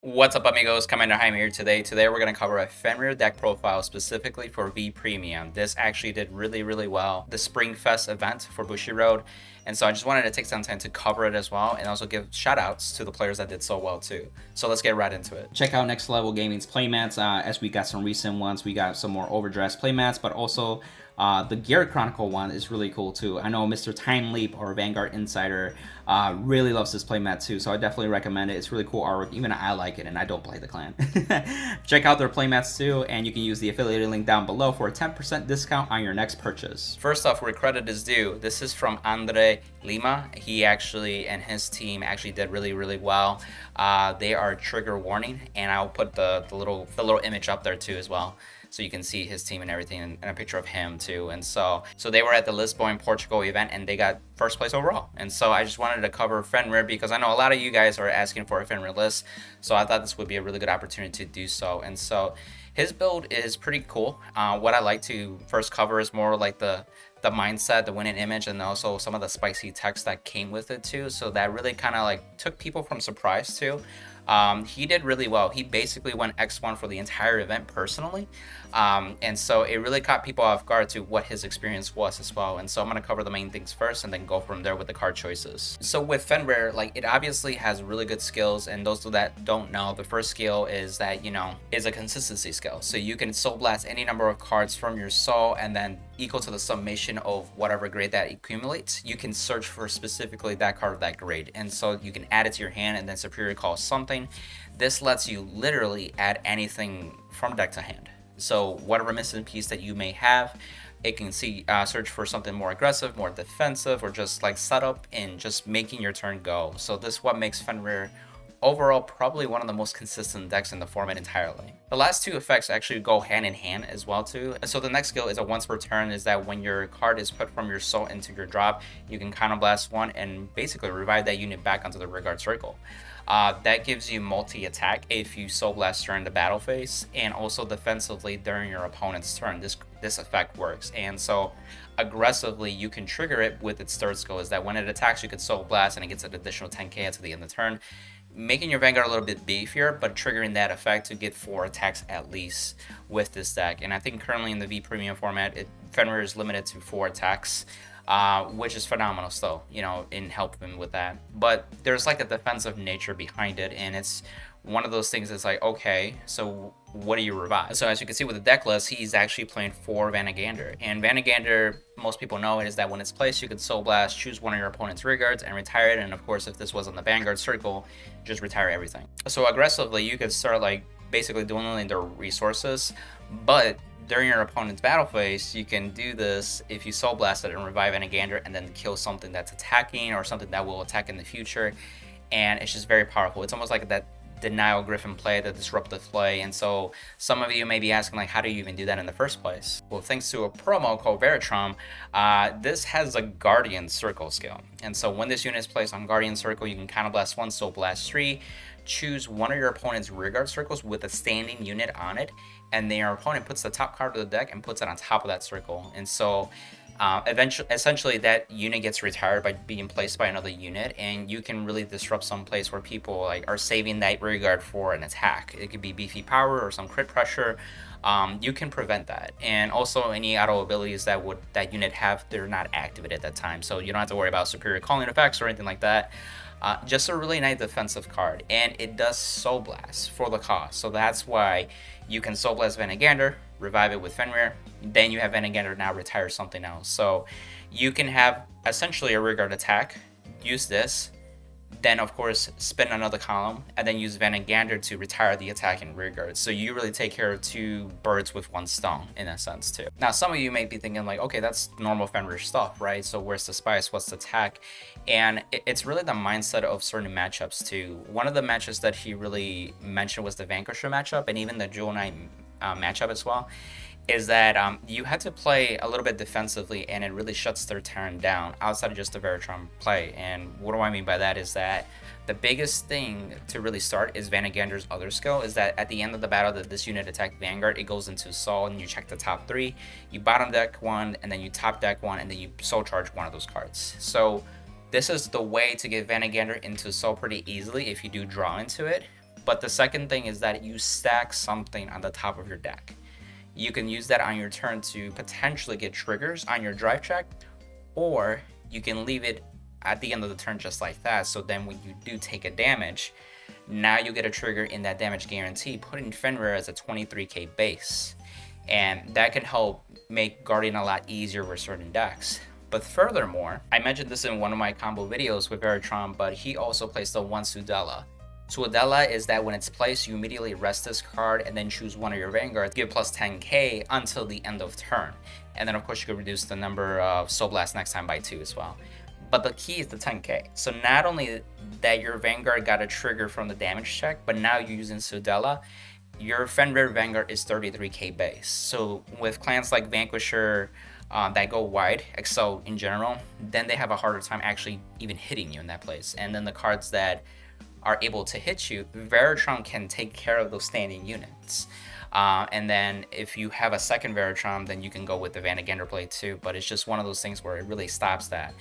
What's up, amigos? Commander Jaime here today. Today we're going to cover a Fenrir deck profile specifically for V Premium. This actually did really well the Spring Fest event for Bushiroad, and so I just wanted to take some time to cover it as well and also give shout outs to the players that did so well too. So let's get right into it. Check out Next Level Gaming's playmats as we got some recent ones. We got some more overdress playmats, but also the Garrett Chronicle one is really cool too. I know Mr. Time Leap or Vanguard Insider really loves this playmat too, so I definitely recommend it. It's really cool artwork. Even I like it, and I don't play the clan. Check out their playmats too, and you can use the affiliated link down below for a 10% discount on your next purchase. First off, where credit is due, this is from Andre Lima. He actually and his team actually did really well. They are trigger warning, and I'll put the little image up there too as well, so you can see his team and everything, and a picture of him too. And so they were at the Lisbon, Portugal event, and they got first place overall. And so I just wanted to cover Fenrir because I know a lot of you guys are asking for a Fenrir list, so I thought this would be a really good opportunity to do so. And so his build is pretty cool. What I like to first cover is more like the mindset, the winning image, and also some of the spicy text that came with it too. So that really kind of like took people from surprise too. He did really well. He basically went X1 for the entire event personally. And so it really caught people off guard to what his experience was as well. And so I'm going to cover the main things first and then go from there with the card choices. So with Fenrir, like, it obviously has really good skills, and those that don't know, the first skill is that, is a consistency skill. So you can soul blast any number of cards from your soul, and then equal to the summation of whatever grade that accumulates, you can search for specifically that card of that grade. And so you can add it to your hand and then superior call something. This lets you literally add anything from deck to hand. So whatever missing piece that you may have, it can search for something more aggressive, more defensive, or just like setup and just making your turn go. So this is what makes Fenrir overall probably one of the most consistent decks in the format entirely. The last two effects actually go hand in hand as well too. So the next skill is a once per turn, is that when your card is put from your soul into your drop, you can counter blast one and basically revive that unit back onto the rearguard circle. That gives you multi-attack if you soul blast during the battle phase, and also defensively during your opponent's turn. This effect works, and so aggressively you can trigger it with its third skill, is that when it attacks you can soul blast and it gets an additional 10k to the end of the turn, making your Vanguard a little bit beefier, but triggering that effect to get 4 attacks at least with this deck. And I think currently in the V Premium format, Fenrir is limited to 4 attacks, which is phenomenal still, in helping with that. But there's like a defensive nature behind it, and it's one of those things that's like, okay, so what do you revive? So as you can see with the deck list, he's actually playing 4 Vanagander. And Vanagander, most people know it, is that when it's placed, you can Soul Blast, choose one of your opponent's rearguards, and retire it. And of course, if this was on the Vanguard circle, just retire everything. So aggressively, you could start like basically dwindling their resources, but during your opponent's battle phase, you can do this if you Soul Blast it and revive Vanagander and then kill something that's attacking or something that will attack in the future. And it's just very powerful. It's almost like that Denial Griffin play, the disruptive play. And so some of you may be asking, like, how do you even do that in the first place? Well, thanks to a promo called Veritrum, this has a Guardian Circle skill. And so when this unit is placed on Guardian Circle, you can Counter Blast 1, Soul Blast 3, choose one of your opponent's rearguard circles with a standing unit on it, and then your opponent puts the top card of the deck and puts it on top of that circle. And so essentially that unit gets retired by being placed by another unit, and you can really disrupt some place where people like are saving that rearguard for an attack. It could be beefy power or some crit pressure. You can prevent that, and also any auto abilities that unit have, they're not activated at that time, so you don't have to worry about superior calling effects or anything like that. Just a really nice defensive card, and it does Soul Blast for the cost. So that's why you can Soul Blast Vanagander, revive it with Fenrir, then you have Vanagander now retire something else. So you can have essentially a rearguard attack, use this, then of course spin another column, and then use Vanagander to retire the attacking rearguard. So you really take care of 2 birds with 1 stone in a sense too. Now some of you may be thinking like, okay, that's normal Fenrir stuff, right? So where's the spice, what's the attack? And it's really the mindset of certain matchups too. One of the matches that he really mentioned was the Vanquisher matchup, and even the Jewel Knight matchup as well, is that you had to play a little bit defensively, and it really shuts their turn down outside of just the Veritrum play. And what do I mean by that is that the biggest thing to really start is Vanagander's other skill, is that at the end of the battle that this unit attacked Vanguard, it goes into Soul, and you check the top 3, you bottom deck 1, and then you top deck 1, and then you Soul Charge one of those cards. So this is the way to get Vanagander into Soul pretty easily if you do draw into it. But the second thing is that you stack something on the top of your deck. You can use that on your turn to potentially get triggers on your drive check, or you can leave it at the end of the turn just like that. So then when you do take a damage, now you get a trigger in that damage guarantee, putting Fenrir as a 23k base. And that can help make guarding a lot easier with certain decks. But furthermore, I mentioned this in one of my combo videos with Veritron, but he also plays the one Sudella. Sudella is that when it's placed, you immediately rest this card and then choose one of your Vanguards, give plus 10k until the end of turn. And then of course you can reduce the number of Soul Blast next time by 2 as well. But the key is the 10k. So not only that your Vanguard got a trigger from the damage check, but now you're using Sudella, your Fenrir Vanguard is 33k base. So with clans like Vanquisher that go wide, Excel in general, then they have a harder time actually even hitting you in that place. And then the cards that are able to hit you, Veritron can take care of those standing units. And then if you have a second Veritron, then you can go with the Vanagander blade too. But it's just one of those things where it really stops that.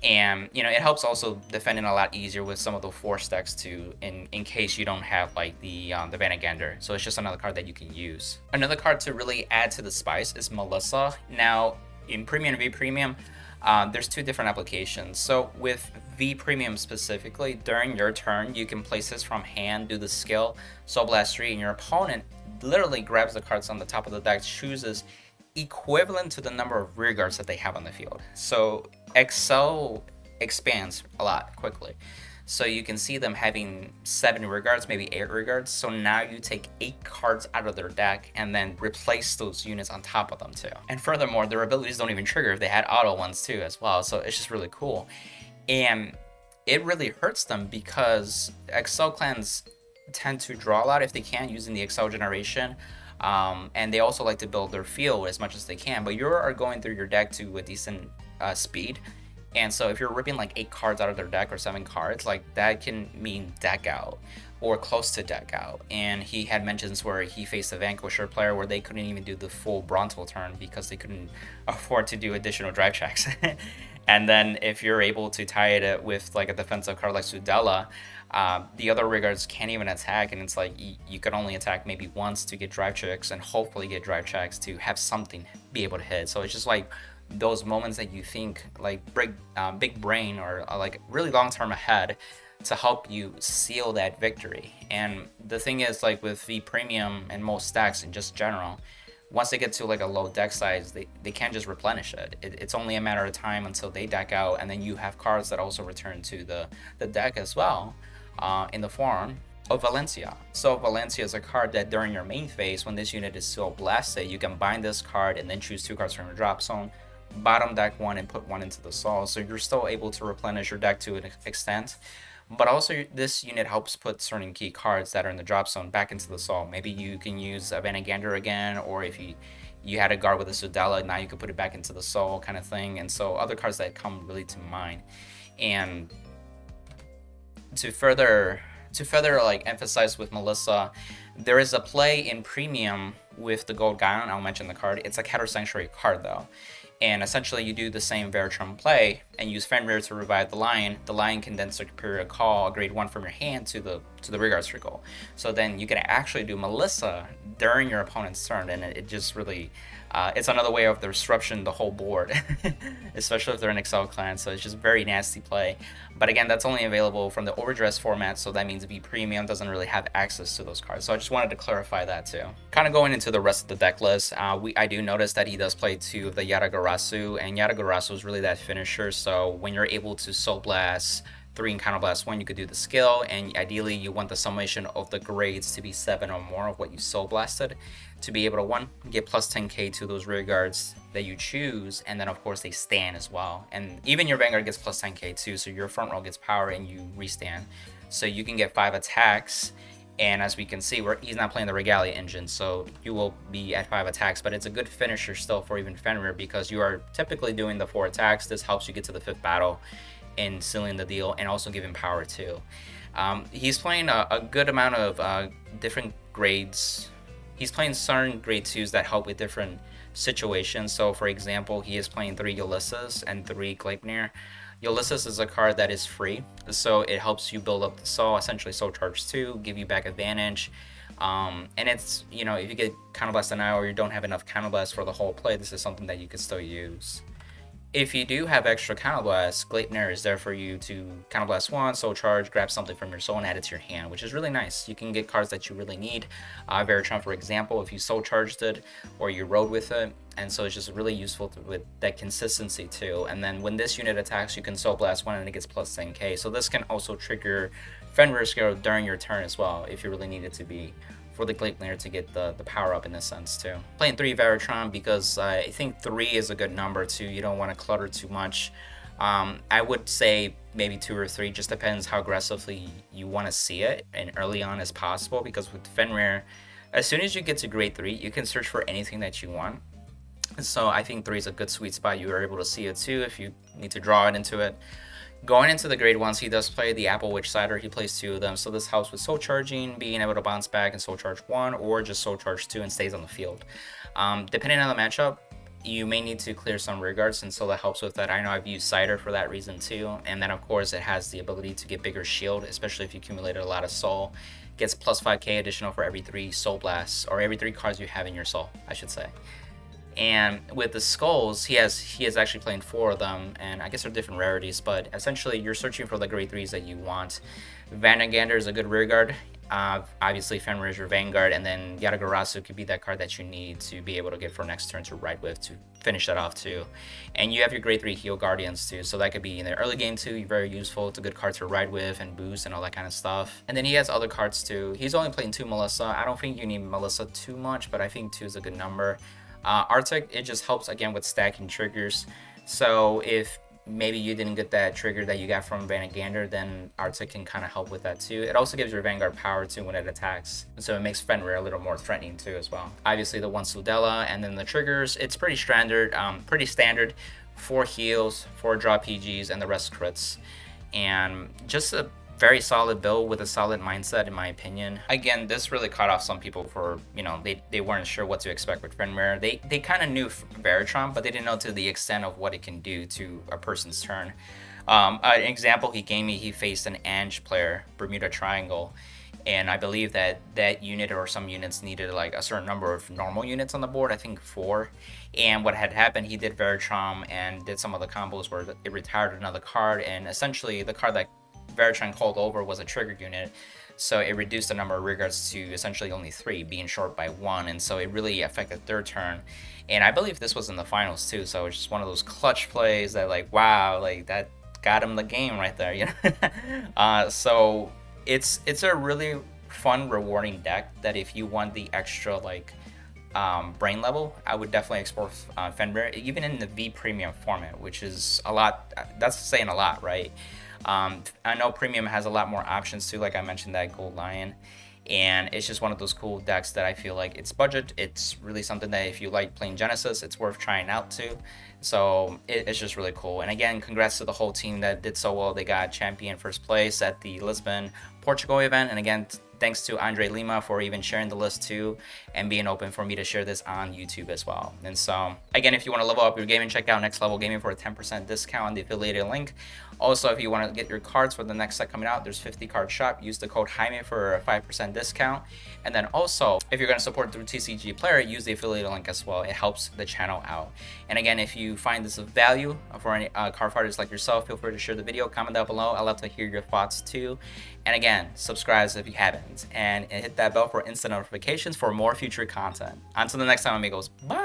And you know, it helps also defending a lot easier with some of the force decks too, in case you don't have like the Vanagander. So it's just another card that you can use. Another card to really add to the spice is Melissa. Now in Premium and V Premium, there's two different applications. So with V Premium specifically, during your turn, you can place this from hand, do the skill, Soul Blast 3, and your opponent literally grabs the cards on the top of the deck, chooses equivalent to the number of rear guards that they have on the field. So Excel expands a lot quickly. So you can see them having 7 rear guards, maybe 8 rear guards. So now you take 8 cards out of their deck and then replace those units on top of them too. And furthermore, their abilities don't even trigger if they had auto ones too as well. So it's just really cool. And it really hurts them because Excel clans tend to draw a lot if they can using the Excel generation. And they also like to build their field as much as they can, but you are going through your deck to a decent speed. And so if you're ripping like 8 cards out of their deck or 7 cards, like that can mean deck out or close to deck out. And he had mentions where he faced a Vanquisher player where they couldn't even do the full Bronto turn because they couldn't afford to do additional drive checks. And then if you're able to tie it with like a defensive card like Sudella, the other rear guards can't even attack, and it's like you can only attack maybe once to get drive checks and hopefully get drive checks to have something be able to hit. So it's just like those moments that you think like big brain or like really long term ahead to help you seal that victory. And the thing is, like with V Premium and most stacks in just general, once they get to like a low deck size, they can't just replenish it. It's only a matter of time until they deck out, and then you have cards that also return to the deck as well, in the form of Valencia. So Valencia is a card that during your main phase, when this unit is still blasted, you can bind this card and then choose 2 cards from your drop zone, bottom deck 1 and put 1 into the soul. So you're still able to replenish your deck to an extent. But also this unit helps put certain key cards that are in the drop zone back into the soul. Maybe you can use a Vanagander again, or if you had a guard with a Sudella, now you could put it back into the soul kind of thing. And so other cards that come really to mind. And to further like emphasize with Melissa, there is a play in Premium with the Gold Gaion. I'll mention the card. It's a Catter Sanctuary card though. And essentially you do the same Veritron play and use Fenrir to revive the Lion. The Lion can then Superior Call a grade 1 from your hand to the rear guard circle. So then you can actually do Melissa during your opponent's turn, and it just really it's another way of disruption the whole board, especially if they're an Excel clan. So it's just very nasty play. But again, that's only available from the overdress format, so that means V Premium doesn't really have access to those cards. So I just wanted to clarify that too. Kind of going into the rest of the deck list, I do notice that he does play 2 of the Yatagarasu, and Yatagarasu is really that finisher. So when you're able to Soul Blast 3 and Counter Blast 1, you could do the skill, and ideally you want the summation of the grades to be 7 or more of what you Soul Blasted to be able to, 1, get plus 10k to those rear guards that you choose, and then of course they stand as well. And even your Vanguard gets plus 10k too, so your front row gets power and you restand. So you can get 5 attacks, and as we can see, he's not playing the Regalia engine, so you will be at 5 attacks, but it's a good finisher still for even Fenrir because you are typically doing the 4 attacks. This helps you get to the 5th battle and sealing the deal, and also giving power too. He's playing a good amount of different grades. He's playing certain grade 2s that help with different situations. So for example, he is playing 3 Ulysses and 3 Gleipnir. Ulysses is a card that is free, so it helps you build up the soul, essentially soul charge 2, give you back advantage. And it's, you know, if you get counterblast denial or you don't have enough counterblast for the whole play, this is something that you can still use. If you do have extra counterblast, Gleipnir is there for you to counterblast 1, soul charge, grab something from your soul and add it to your hand, which is really nice. You can get cards that you really need. Veritron, for example, if you soul charged it or you rode with it, and so it's just really useful with that consistency too. And then when this unit attacks, you can soul blast 1 and it gets plus 10k. So this can also trigger Fenrir skill during your turn as well, if you really need it to be, for the Gleipnir to get the power up in this sense too. Playing 3 Veritron because I think 3 is a good number too. You don't want to clutter too much. I would say maybe 2 or 3, just depends how aggressively you want to see it and early on as possible, because with Fenrir, as soon as you get to grade 3, you can search for anything that you want. So I think 3 is a good sweet spot. You are able to see it too if you need to draw it into it. Going into the grade 1s, he does play the Apple Witch Cider. He plays 2 of them, so this helps with soul charging, being able to bounce back and soul charge 1, or just soul charge 2 and stays on the field. Depending on the matchup, you may need to clear some rear guards, and so that helps with that. I know I've used Cider for that reason too, and then of course it has the ability to get bigger shield, especially if you accumulated a lot of soul. Gets plus 5k additional for every 3 soul blasts, or every 3 cards you have in your soul, I should say. And with the skulls, he is actually playing 4 of them, and I guess they're different rarities, but essentially you're searching for the grade 3s that you want. Vanagander is a good rear guard. Obviously Fenrir is your Vanguard, and then Yatagarasu could be that card that you need to be able to get for next turn to ride with to finish that off too. And you have your grade 3 Heal Guardians too, so that could be in the early game too. You're very useful. It's a good card to ride with and boost and all that kind of stuff. And then he has other cards too. He's only playing 2 Melissa. I don't think you need Melissa too much, but I think 2 is a good number. Arctic, it just helps again with stacking triggers. So if maybe you didn't get that trigger that you got from Vanagander, then Arctic can kind of help with that too. It also gives your Vanguard power too when it attacks, so it makes Fenrir a little more threatening too as well. Obviously the 1 Sudella, and then the triggers, it's pretty standard. 4 heals, 4 draw PGs, and the rest crits. And just a very solid build with a solid mindset, in my opinion. Again, this really caught off some people for, you know, they weren't sure what to expect with Fenrir. They kind of knew Veritron, but they didn't know to the extent of what it can do to a person's turn. An example he gave me, he faced an Ange player, Bermuda Triangle, and I believe that that unit or some units needed like a certain number of normal units on the board, I think 4. And what had happened, he did Veritron and did some of the combos where it retired another card, and essentially the card that Veritron called over was a trigger unit, so it reduced the number of rear guards to essentially only 3, being short by 1, and so it really affected their turn. And I believe this was in the finals too, so it's just one of those clutch plays that, like, wow, like that got him the game right there, you know. So it's a really fun, rewarding deck that if you want the extra like brain level, I would definitely explore Fenrir, even in the V Premium format, which is a lot. That's saying a lot, right? I know Premium has a lot more options too, like I mentioned that Gold Lion, and it's just one of those cool decks that I feel like it's budget. It's really something that if you like playing Genesis, it's worth trying out too. So it's just really cool. And again, congrats to the whole team that did so well. They got champion first place at the Lisbon, Portugal event, and again, thanks to Andre Lima for even sharing the list too and being open for me to share this on YouTube as well. And so again, if you want to level up your gaming, check out Next Level Gaming for a 10% discount on the affiliated link. Also, if you want to get your cards for the next set coming out, there's 50 card shop. Use the code Jaime for a 5% discount. And then also, if you're going to support through TCG Player, use the affiliated link as well. It helps the channel out. And again, if you find this of value for any card fighters like yourself, feel free to share the video, comment down below. I'd love to hear your thoughts too. And again, subscribe if you haven't, and hit that bell for instant notifications for more future content. Until the next time, amigos. Bye.